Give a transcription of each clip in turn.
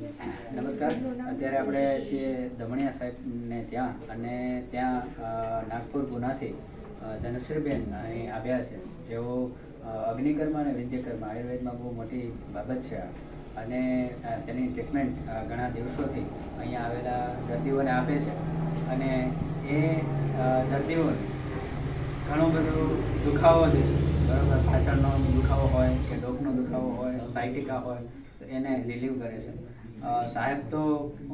નમસ્કાર. અત્યારે આપણે છીએ દમણિયા સાહેબને ત્યાં, અને ત્યાં નાગપુર ગુનાથી ધનશ્રીબેન અહીં આવ્યા છે, જેઓ અગ્નિકર્મ અને વિદ્યાકર્મ આયુર્વેદમાં બહુ મોટી બાબત છે અને તેની ટ્રીટમેન્ટ ઘણા દિવસોથી અહીંયા આવેલા દર્દીઓને આપે છે. અને એ દર્દીઓને ઘણો બધો દુખાવો જે છે, બરાબર, પાછળનો દુખાવો હોય કે ડોકનો દુખાવો હોય, સાયટિકા હોય, તો એને રિલીવ કરે છે. સાહેબ તો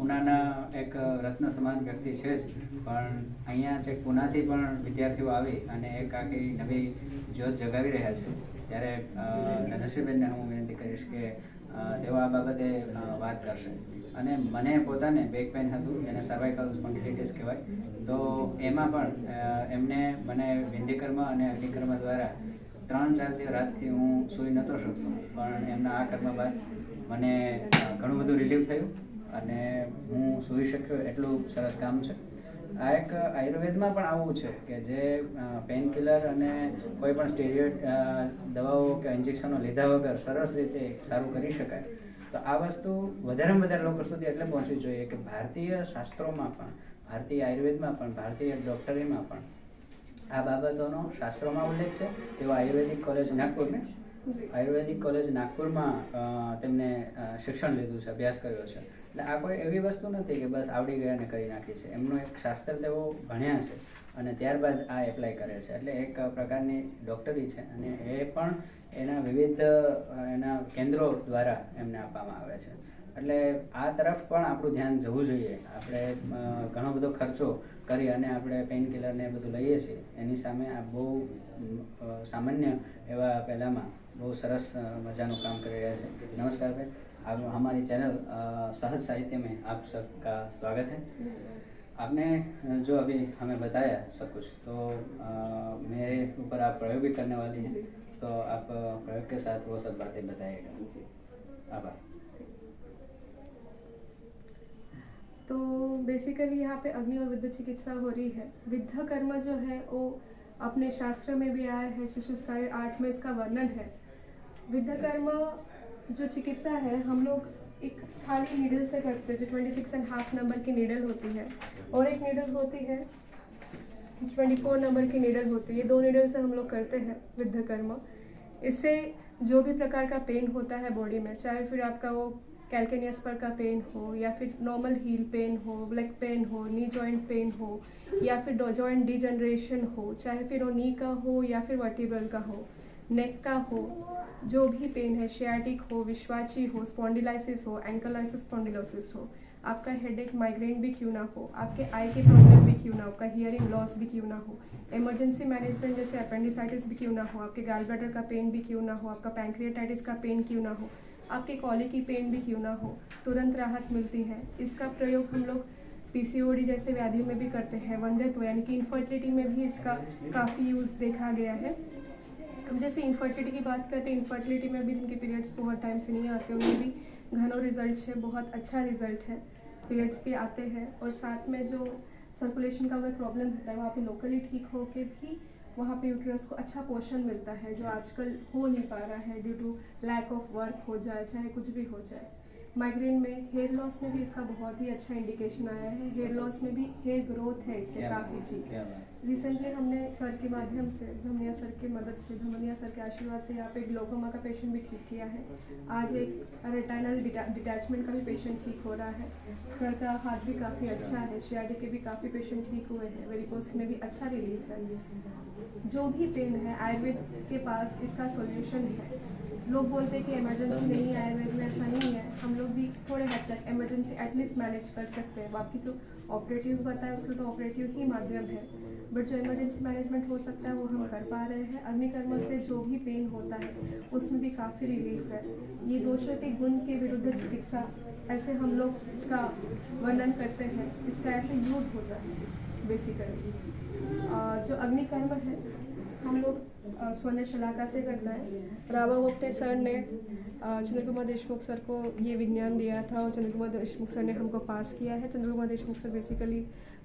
ઉનાના એક રત્ન સમાન વ્યક્તિ છે જ, પણ અહીંયા જે પુનાથી પણ વિદ્યાર્થીઓ આવી અને એક આખી નવી જ્યોત જગાવી રહ્યા છે. ત્યારે ધનશ્રીબેનને હું વિનંતી કરીશ કે તેઓ આ બાબતે વાત કરશે. અને મને પોતાને બેક પેઇન હતું, જેને સર્વાઇકલ સ્પોન્ડિલાઇટિસ કહેવાય, તો એમાં પણ એમને મને વિંધ્યકર્મ અને અગ્નિકર્મ દ્વારા 3-4 રાતથી હું સૂઈ નહોતો શકતો, પણ એમના આ કર્મ બાદ મને ઘણું બધું રિલીફ થયું અને હું સૂઈ શક્યો. એટલું સરસ કામ છે આ. એક આયુર્વેદમાં પણ આવું છે કે જે પેઇન કિલર અને કોઈ પણ સ્ટેરોઇડ દવાઓ કે ઇન્જેક્શનો લીધા વગર સરસ રીતે સારું કરી શકાય. તો આ વસ્તુ વધારેમાં વધારે લોકો સુધી એટલે પહોંચવી જોઈએ કે ભારતીય શાસ્ત્રોમાં પણ, ભારતીય આયુર્વેદમાં પણ, ભારતીય ડૉક્ટરીમાં પણ આ બાબતોનો શાસ્ત્રોમાં ઉલ્લેખ છે. તેઓ આયુર્વેદિક કોલેજ નાગપુરને આયુર્વેદિક કોલેજ નાગપુરમાં તેમને શિક્ષણ લીધું છે, અભ્યાસ કર્યો છે. એટલે આ કોઈ એવી વસ્તુ નથી કે બસ આવડી ગયા ને કરી નાખી છે. એમનું એક શાસ્ત્ર તેઓ ભણ્યા છે અને ત્યારબાદ આ એપ્લાય કરે છે. એટલે એક પ્રકારની ડૉક્ટરી છે અને એ પણ એના વિવિધ એના કેન્દ્રો દ્વારા એમને આપવામાં આવે છે. એટલે આ તરફ પણ આપણું ધ્યાન જવું જોઈએ. આપણે ઘણો બધો ખર્ચો કરી અને આપણે પેઇન કિલરને એ બધું લઈએ છીએ, એની સામે આ બહુ સામાન્ય એવા પહેલાંમાં બહુ સરસ मजाનું काम कर रहे हैं. नमस्कार भाई, आप हमारी चैनल सहज साहित्य में आप सबका स्वागत है. आपने जो अभी हमें बताया सब कुछ, तो मेरे ऊपर आप प्रयोग भी करने वाली हैं, तो आप प्रयोग के साथ वो सब बातें बताइएगा. आभार. तो बेसिकली यहाँ पे अग्नि और विद्युत चिकित्सा हो रही है. विद्या कर्म जो है वो अपने शास्त्र में भी आया है, शिशु 8 में इसका वर्णन है. विद्या कर्म जो चिकित्सा है, हम लोग एक खाली नीडल से करते हैं, जो 26.5 नंबर की नीडल होती है, और एक नीडल होती है 24 नंबर की नीडल होती है. ये 2 नीडल से हम लोग करते हैं विद्या कर्म. इससे जो भी प्रकार का पेन होता है बॉडी में, चाहे फिर आपका वो कैल्केनियस पर का पेन हो, या फिर नॉर्मल हील पेन हो, लेग पेन हो, नी जॉइंट पेन हो, या फिर जॉइंट डिजनरेशन हो, चाहे फिर वो नी का हो या फिर वर्टिब्रल का हो, नेक का हो, जो भी पेन है, शियाटिक हो, विश्वाची हो, स्पॉन्डिलाइसिस हो, एंकलाइसिस स्पॉन्डिलोसिस हो, आपका हेडेक माइग्रेन भी क्यों ना हो, आपके आई के प्रॉब्लम भी क्यों ना हो, आपका हियरिंग लॉस भी क्यों ना हो, इमरजेंसी मैनेजमेंट जैसे अपेंडिसाइटिस भी क्यों ना हो, आपके गाल ब्लैडर का पेन भी क्यों ना हो, आपका पैंक्रियाटाइटिस का पेन क्यों ना हो, आपके कॉलिक की पेन भी क्यों ना हो, तुरंत राहत मिलती है. इसका प्रयोग हम लोग पीसीओडी जैसे व्याधि में भी करते हैं. वंध्यत्व यानी कि इनफर्टिलिटी में भी इसका काफ़ी यूज़ देखा गया है. अब जैसे इनफर्टिलिटी की बात करते हैं, इनफर्टिलिटी में भी जिनके पीरियड्स बहुत टाइम से नहीं आते, उनमें भी घनों रिजल्ट है, बहुत अच्छा रिजल्ट है. पीरियड्स भी आते हैं, और साथ में जो सर्कुलेशन का अगर प्रॉब्लम होता है, वहाँ पे लोकली ठीक हो के भी वहाँ पे यूट्रस को अच्छा पोषण मिलता है, जो आजकल हो नहीं पा रहा है due to lack of work हो जाए, चाहे कुछ भी हो जाए. माइग्रेन में, हेयर लॉस में भी इसका बहुत ही अच्छा इंडिकेशन आया है. हेयर लॉस में भी हेयर ग्रोथ है इससे काफ़ी जी. रिसेंटली हमने सर के माध्यम से, धमनिया सर की मदद से, धमनिया सर के आशीर्वाद से यहाँ पे ग्लोकोमा का पेशेंट भी ठीक किया है. आज एक रेटाइनल डिटैचमेंट का भी पेशेंट ठीक हो रहा है. सर का हाथ भी काफ़ी अच्छा है. शियाटिक के भी काफ़ी पेशेंट ठीक हुए हैं. वेरिकोस में भी अच्छा रिलीफ है. जो भी पेन है, आयुर्वेद के पास इसका सॉल्यूशन है. लोग बोलते हैं कि इमरजेंसी नहीं है, आयुर्वेद में ऐसा नहीं है. हम लोग भी थोड़े हद तक इमरजेंसी एटलीस्ट मैनेज कर सकते हैं. बाकी जो ऑपरेटिव्स बताए उसके तो ऑपरेटिव ही माध्यम है, बट जो इमरजेंसी मैनेजमेंट हो सकता है वो हम कर पा रहे हैं. अग्निकर्म से जो भी पेन होता है उसमें भी काफ़ी रिलीफ है. ये दोषों के गुण के विरुद्ध चिकित्सा, ऐसे हम लोग इसका वर्णन करते हैं. इसका ऐसे यूज़ होता है बेसिकली. जो अग्निकर्म है हम लोग स्वर्ण शलाका से करता है. रावा गोप्टे सर ने चंद्रकुमार देशमुख सर को ये विज्ञान दिया था, और चंद्रकुमार देशमुख सर ने हमको पास किया है. चंद्रकुमार देशमुख सर बेसिकली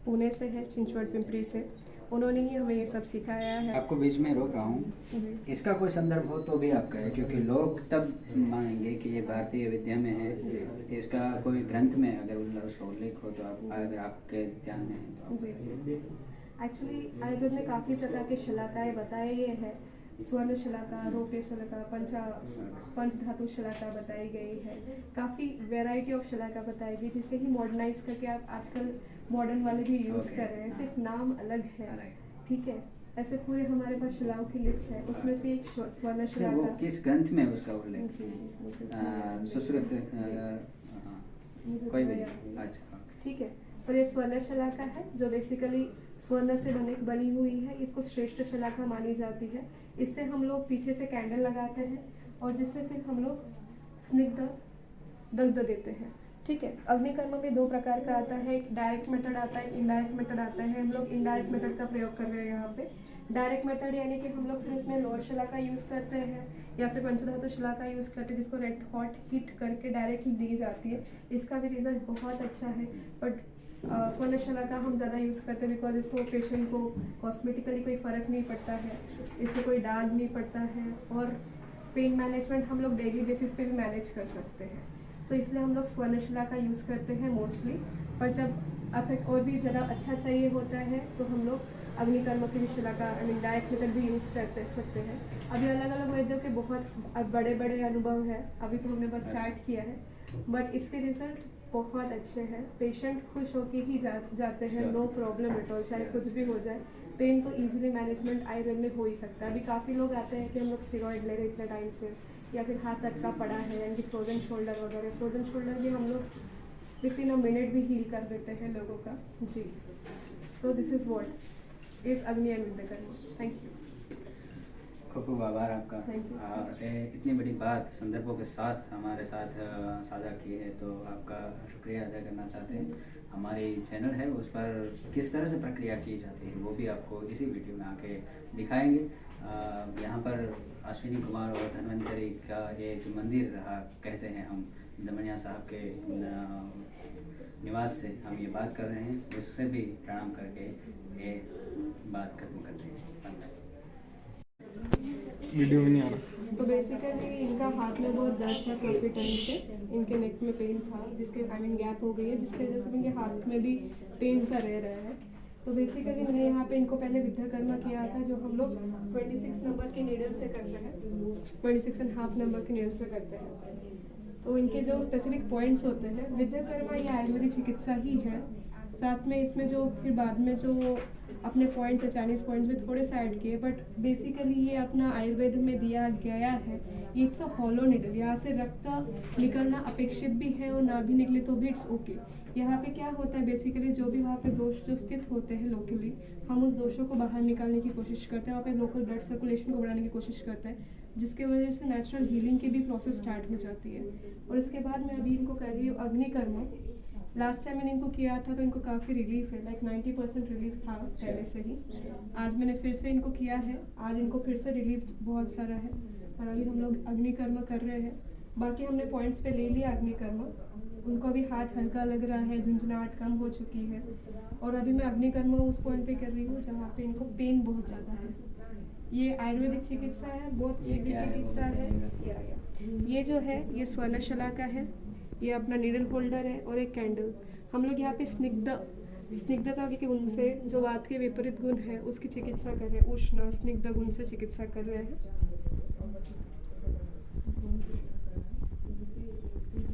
पुणे से है, चिंचवड पिंपरी से, उन्होंने ही हमें ये सब सिखाया है। आपको बीच में रोक रहा हूँ, जी इसका कोई संदर्भ हो तो भी आप कहें, क्योंकि लोग तब मानेंगे कि ये भारतीय विद्या में है। इसका कोई ग्रंथ में अगर उसका उल्लेख हो तो आप, अगर आपके ध्यान में है तो आप जी कहें। एक्चुअली आयुर्वेद में काफ़ी प्रकार के शिलाकाएँ बताए गए हैं। स्वर्ण शिलाका, रौप्य शिलाका, पंचधातु शिलाका बताई गई है। काफ़ी वैरायटी ऑफ शिलाका बताई गई, जिसे ही मॉडर्नाइज करके आप आजकल मॉडर्न वाले भी यूज़ कर रहे हैं, सिर्फ नाम अलग है। ठीक है, ऐसे पूरे हमारे पास शिलाओं की लिस्ट है, उसमें से एक स्वर्ण फिर वो शिलाका। किस ग्रंथ में उसका उल्लेख? जी मुझे सुश्रुत मुझे कोई भी थोड़ा नहीं। याद अच्छा, ठीक है। और ये स्वर्ण शिलाका है जो बेसिकली स्वर्ण से बनी हुई है। इसको श्रेष्ठ शिलाका मानी जाती है। इससे हम लोग पीछे से कैंडल लगाते हैं और जिससे फिर हम लोग स्निग्ध दग्ध देते हैं। ठीक है, अग्निकर्म भी दो प्रकार का आता है, एक डायरेक्ट मेथड आता है, इनडायरेक्ट मेथड आता है। हम लोग इनडायरेक्ट मेथड का प्रयोग कर रहे हैं यहाँ पे। डायरेक्ट मेथड यानी कि हम लोग फिर उसमें लोअर शिलाका यूज़ करते हैं या फिर पंचधातु शिलाका यूज़ करते हैं, जिसको रेड हॉट हीट करके डायरेक्टली दी जाती है। इसका भी रिजल्ट बहुत अच्छा है। बट स्वर्ण शिलाका हम ज़्यादा यूज़ करते हैं बिकॉज इसको पेशेंट को कॉस्मेटिकली कोई फ़र्क नहीं पड़ता है, इसमें कोई दाग नहीं पड़ता है और पेन मैनेजमेंट हम लोग डेली बेसिस पे भी मैनेज कर सकते हैं। सो इसलिए हम लोग स्वर्ण शिलाका यूज़ करते हैं मोस्टली। पर जब अफेक्ट और भी ज़्यादा अच्छा चाहिए होता है तो हम लोग अग्निकर्म की भी शिलाका डायरेक्ट मेथड भी यूज़ करते सकते हैं। अभी अलग अलग वैद्यों के बहुत बड़े बड़े अनुभव है, अभी तो हमने बस स्टार्ट किया है, बट इसके रिजल्ट बहुत अच्छे हैं। पेशेंट खुश होके ही जाते हैं, नो प्रॉब्लम एट ऑल, चाहे कुछ भी हो जाए। पेन को इजीली मैनेजमेंट आयुर्वेद में हो ही सकता है। अभी काफ़ी लोग आते हैं कि हम लोग स्टेरॉइड ले रहे इतने टाइम से, या फिर हाथ अटका पड़ा है यानी कि फ्रोजन शोल्डर वगैरह। फ्रोजन शोल्डर भी हम लोग विद इन अ मिनट भी हील कर देते हैं लोगों का। जी, तो this is what is Agni and Viddhakarma. Thank you. खूब खूब आभार आपका। Thank you. और इतनी बड़ी बात संदर्भों के साथ हमारे साथ साझा की है, तो आपका शुक्रिया अदा करना चाहते हैं। हमारी चैनल है उस पर किस तरह से प्रक्रिया की जाती है वो भी आपको इसी वीडियो में आके दिखाएंगे। यहाँ पर अश्विनी कुमार और धन्वंतरी का ये जो मंदिर रहा कहते हैं हम, दमनिया साहब के निवास से हम ये बात कर रहे हैं, उससे भी प्रणाम करके ये बात खत्म करते हैं। वीडियो में नहीं आ रहा। तो बेसिकली इनका हाथ में बहुत दर्द था काफ़ी टाइम से, इनके नेक में पेन था जिसके गैप हो गई है, जिसकी वजह से इनके हाथ में भी पेन सा रह रहा है। तो बेसिकली मैंने यहाँ पे इनको पहले विद्याकर्मा किया था, जो हम लोग 26 नंबर के नीडल से करते हैं, 26.5 नंबर के नीडल से करते हैं। तो इनके जो स्पेसिफिक पॉइंट्स होते हैं, विद्याकर्मा ये आयुर्वेदिक चिकित्सा ही है। साथ में इसमें जो फिर बाद में जो अपने पॉइंट्स है, चाइनीज़ पॉइंट्स में थोड़े से ऐड किए, बट बेसिकली ये अपना आयुर्वेद में दिया गया है। ये इट्स अ हॉलो निडल, यहाँ से रक्त निकलना अपेक्षित भी है और ना भी निकले तो भी इट्स ओके। यहाँ पे क्या होता है बेसिकली, जो भी वहाँ पे दोष जो स्थित होते हैं लोकली, हम उस दोषों को बाहर निकालने की कोशिश करते हैं। वहाँ पे लोकल ब्लड सर्कुलेशन को बढ़ाने की कोशिश करते हैं, जिसके वजह से नेचुरल हीलिंग की भी प्रोसेस स्टार्ट हो जाती है। और इसके बाद मैं अभी इनको कर रही हूँ अग्निकर्म। लास्ट टाइम मैंने इनको किया था तो इनको काफ़ी रिलीफ है, लाइक 90% रिलीफ था पहले से ही। आज मैंने फिर से इनको किया है, आज इनको फिर से रिलीफ बहुत सारा है और अभी हम लोग अग्निकर्म कर रहे हैं। बाकी हमने पॉइंट्स पे ले लिया अग्निकर्म, उनको अभी हाथ हल्का लग रहा है, झुंझुनाहट कम हो चुकी है। और अभी मैं अग्निकर्म उस पॉइंट पे कर रही हूँ जहाँ पे इनको पेन बहुत ज़्यादा है। ये आयुर्वेदिक चिकित्सा है, बहुत इजी चिकित्सा है। ये जो है ये स्वर्ण शिलाका है, ये अपना नीडल होल्डर है और एक कैंडल। हम लोग यहाँ पे स्निग्धता के गुण से, जो वात के विपरीत गुण है उसकी चिकित्सा कर रहे हैं, उष्ण स्निग्ध गुण से चिकित्सा कर रहे हैं।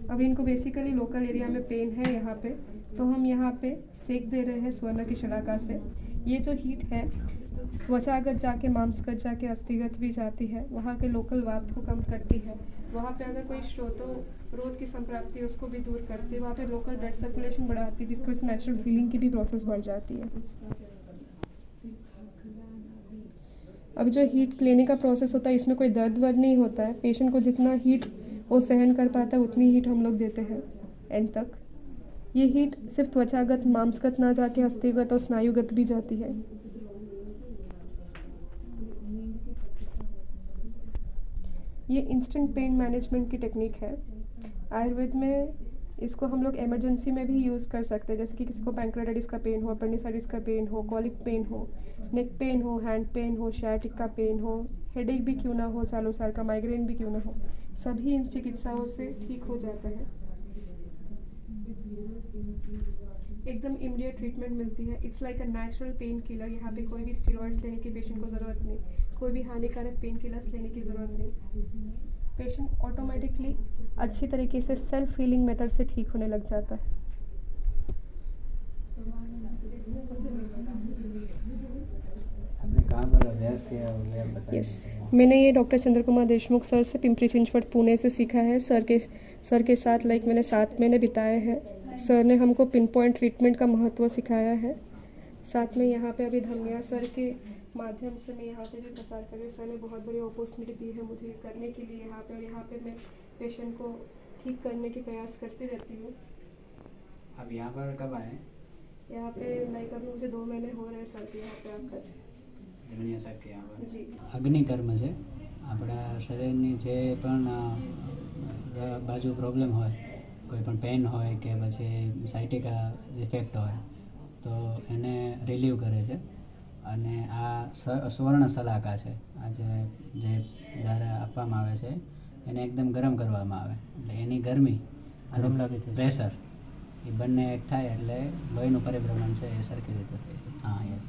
अभी इनको बेसिकली लोकल एरिया में पेन है यहाँ पे, तो हम यहाँ पे सेक दे रहे हैं स्वर्ण की शिलाका से। ये जो हीट है त्वचागत जाके मांसगत जाके अस्थिगत भी जाती है, वहाँ के लोकल वात को कम करती है। वहाँ पे अगर कोई श्रोतोरोध की संप्राप्ति उसको भी दूर करती है। वहाँ पे लोकल ब्लड सर्कुलेशन बढ़ाती है, जिसकी वजह से नेचुरल हीलिंग की भी प्रोसेस बढ़ जाती है। अब जो हीट लेने का प्रोसेस होता है इसमें कोई दर्द वर्द नहीं होता है। पेशेंट को जितना हीट वो सहन कर पाता है उतनी हीट हम लोग देते हैं एंड तक। ये हीट सिर्फ त्वचागत मांसगत ना जाके अस्थिगत और स्नायुगत भी जाती है। ये इंस्टेंट पेन मैनेजमेंट की टेक्निक है। आयुर्वेद में इसको हम लोग इमरजेंसी में भी यूज़ कर सकते हैं, जैसे कि किसी को पैंक्रेटाइटिस का पेन हो, अपेंडिसाइटिस का पेन हो, कॉलिक पेन हो, नेक पेन हो, हैंड पेन हो, शायटिक का पेन हो, हेडेक भी क्यों ना हो, सालों साल का माइग्रेन भी क्यों ना हो, सभी इन चिकित्साओं से ठीक हो जाता है। एकदम इमीडिएट ट्रीटमेंट मिलती है। It's like a natural pain killer. यहाँ पे कोई भी स्टेरॉइड्स लेने की पेशेंट को ज़रूरत नहीं, कोई भी हानिकारक पेन किलर्स लेने की ज़रूरत नहीं। पेशेंट ऑटोमेटिकली अच्छी तरीके से सेल्फ हीलिंग मेथड से ठीक होने लग जाता है। आपने कहाँ पर अभ्यास किया वगैरह बताइए। यस, मैंने ये डॉक्टर चंद्र कुमार देशमुख सर से पिंपरी चिंचवड पुणे से सीखा है। सर के साथ मैंने 7 महीने बिताए हैं। सर ने हमको पिन पॉइंट ट्रीटमेंट का महत्व सिखाया है। साथ में यहाँ पे अभी धमनिया सर के माध्यम से मैं यहाँ पे भी प्रसार कर रही हूँ। सर ने बहुत बड़ी अपॉर्चुनिटी दी है मुझे करने के लिए यहाँ पे, और यहाँ पे मैं पेशेंट को ठीक करने के प्रयास करती रहती हूँ। आप यहाँ पर कब आए? यहाँ पे लाइक अभी मुझे 2 महीने हो रहे हैं सर के यहाँ पे आकर। ધમણિયા સાહેબ કે આવા जी અગ્નિકર્મ છે આપણા શરીરની જે પણ બાજુ પ્રોબ્લેમ હોય, કોઈ પણ પેન હોય કે પછી સાઇટિકા ઇફેક્ટ હોય તો એને રિલીવ કરે છે. અને આ સુવર્ણ સલાકા છે, આ જે જ્યારે આપવામાં આવે છે એને એકદમ ગરમ કરવામાં આવે એટલે એની ગરમી અને પ્રેશર એ બંને એક થાય એટલે લોહીનું પરિભ્રમણ છે એ સરખી રીતે થાય. હા યસ.